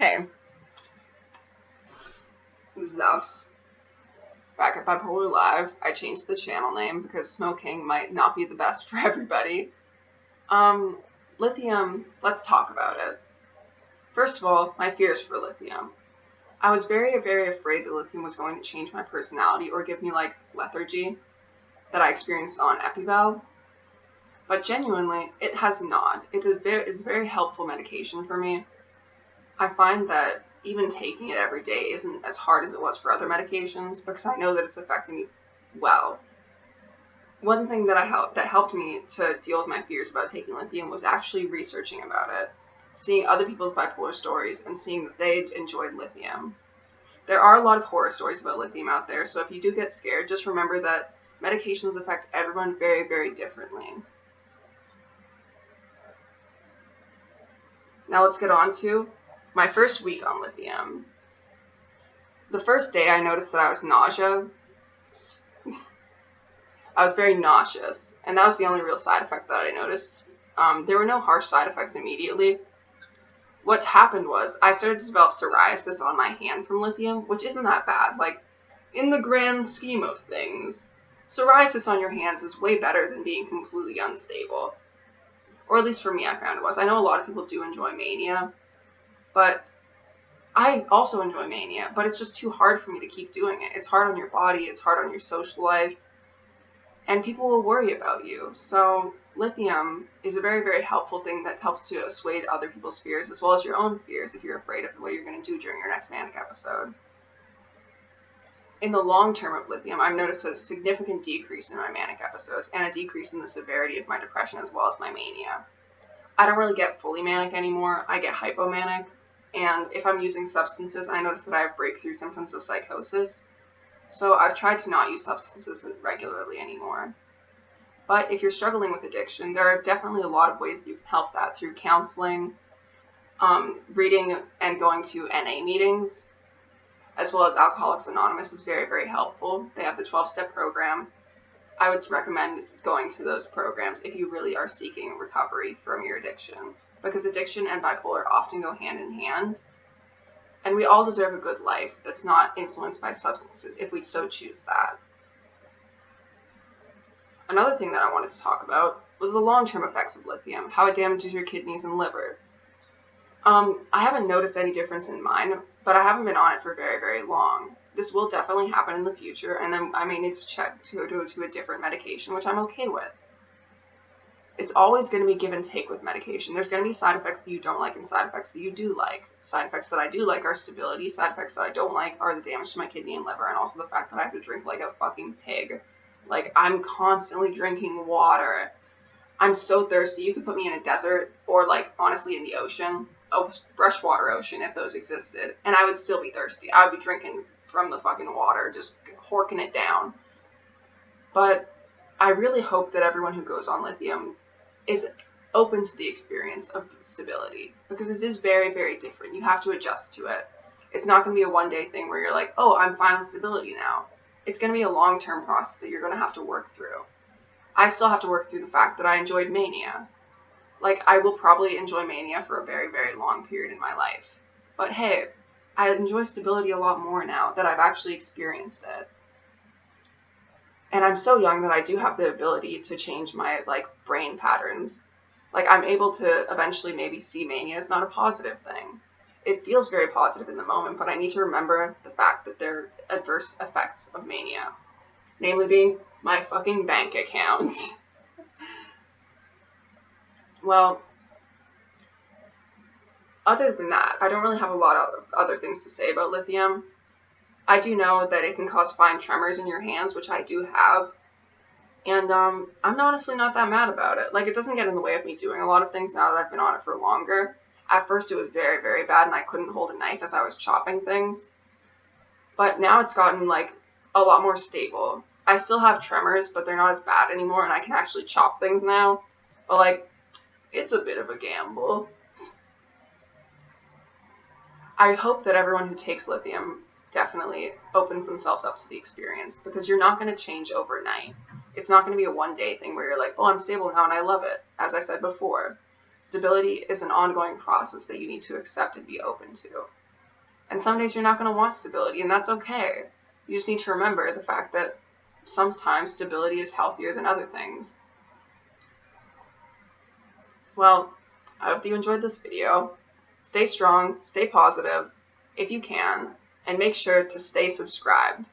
Hey, this is Alex. Back at Bipolar Live, I changed the channel name because smoking might not be the best for everybody. Um, Lithium, let's talk about it. First of all, my fears for lithium. I was very, very afraid that lithium was going to change my personality or give me like lethargy that I experienced on Epival, but genuinely, it has not. It's a very helpful medication for me. I find that even taking it every day isn't as hard as it was for other medications because I know that it's affecting me well. One thing that helped me to deal with my fears about taking lithium was actually researching about it, seeing other people's bipolar stories, and seeing that they enjoyed lithium. There are a lot of horror stories about lithium out there, so if you do get scared, just remember that medications affect everyone very, very differently. Now let's get on to my first week on lithium. The first day I noticed that I was very nauseous, and that was the only real side effect that I noticed. There were no harsh side effects immediately. What happened was I started to develop psoriasis on my hand from lithium, which isn't that bad. Like, in the grand scheme of things, psoriasis on your hands is way better than being completely unstable. Or at least for me, I found it was. I know a lot of people do enjoy mania, but I also enjoy mania, but it's just too hard for me to keep doing it. It's hard on your body, it's hard on your social life, and people will worry about you. So lithium is a very, very helpful thing that helps to assuage other people's fears as well as your own fears if you're afraid of what you're going to do during your next manic episode. In the long term of lithium, I've noticed a significant decrease in my manic episodes and a decrease in the severity of my depression as well as my mania. I don't really get fully manic anymore. I get hypomanic, and if I'm using substances, I notice that I have breakthrough symptoms of psychosis. So I've tried to not use substances regularly anymore. But if you're struggling with addiction, there are definitely a lot of ways that you can help that through counseling, reading and going to NA meetings, as well as Alcoholics Anonymous is very, very helpful. They have the 12-step program. I would recommend going to those programs if you really are seeking recovery from your addiction, because addiction and bipolar often go hand in hand, and we all deserve a good life that's not influenced by substances if we so choose that. Another thing that I wanted to talk about was the long-term effects of lithium, how it damages your kidneys and liver. I haven't noticed any difference in mine, but I haven't been on it for very, very long. This will definitely happen in the future, and then I may need to check to go to a different medication, which I'm okay with. It's always going to be give and take with medication. There's going to be side effects that you don't like and side effects that you do like. Side effects that I do like are stability. Side effects that I don't like are the damage to my kidney and liver, and also the fact that I have to drink like a fucking pig. Like, I'm constantly drinking water. I'm so thirsty. You could put me in a desert or, like, honestly in the ocean, a freshwater ocean if those existed, and I would still be thirsty. I would be drinking from the fucking water, just horking it down. But I really hope that everyone who goes on lithium is open to the experience of stability, because it is very, very different. You have to adjust to it. It's not going to be a one-day thing where you're like, oh, I'm fine with stability now. It's going to be a long-term process that you're going to have to work through. I still have to work through the fact that I enjoyed mania. Like, I will probably enjoy mania for a very, very long period in my life. But hey, I enjoy stability a lot more now that I've actually experienced it. And I'm so young that I do have the ability to change my, like, brain patterns. Like, I'm able to eventually maybe see mania as not a positive thing. It feels very positive in the moment, but I need to remember the fact that there are adverse effects of mania. Namely being my fucking bank account. Well, other than that, I don't really have a lot of other things to say about lithium. I do know that it can cause fine tremors in your hands, which I do have. And I'm honestly not that mad about it. Like, it doesn't get in the way of me doing a lot of things now that I've been on it for longer. At first it was very, very bad and I couldn't hold a knife as I was chopping things. But now it's gotten, like, a lot more stable. I still have tremors, but they're not as bad anymore and I can actually chop things now. But, like, it's a bit of a gamble. I hope that everyone who takes lithium definitely opens themselves up to the experience, because you're not going to change overnight. It's not going to be a one-day thing where you're like, oh, I'm stable now and I love it, as I said before. Stability is an ongoing process that you need to accept and be open to. And some days you're not going to want stability, and that's okay. You just need to remember the fact that sometimes stability is healthier than other things. Well, I hope that you enjoyed this video. Stay strong, stay positive, if you can, and make sure to stay subscribed.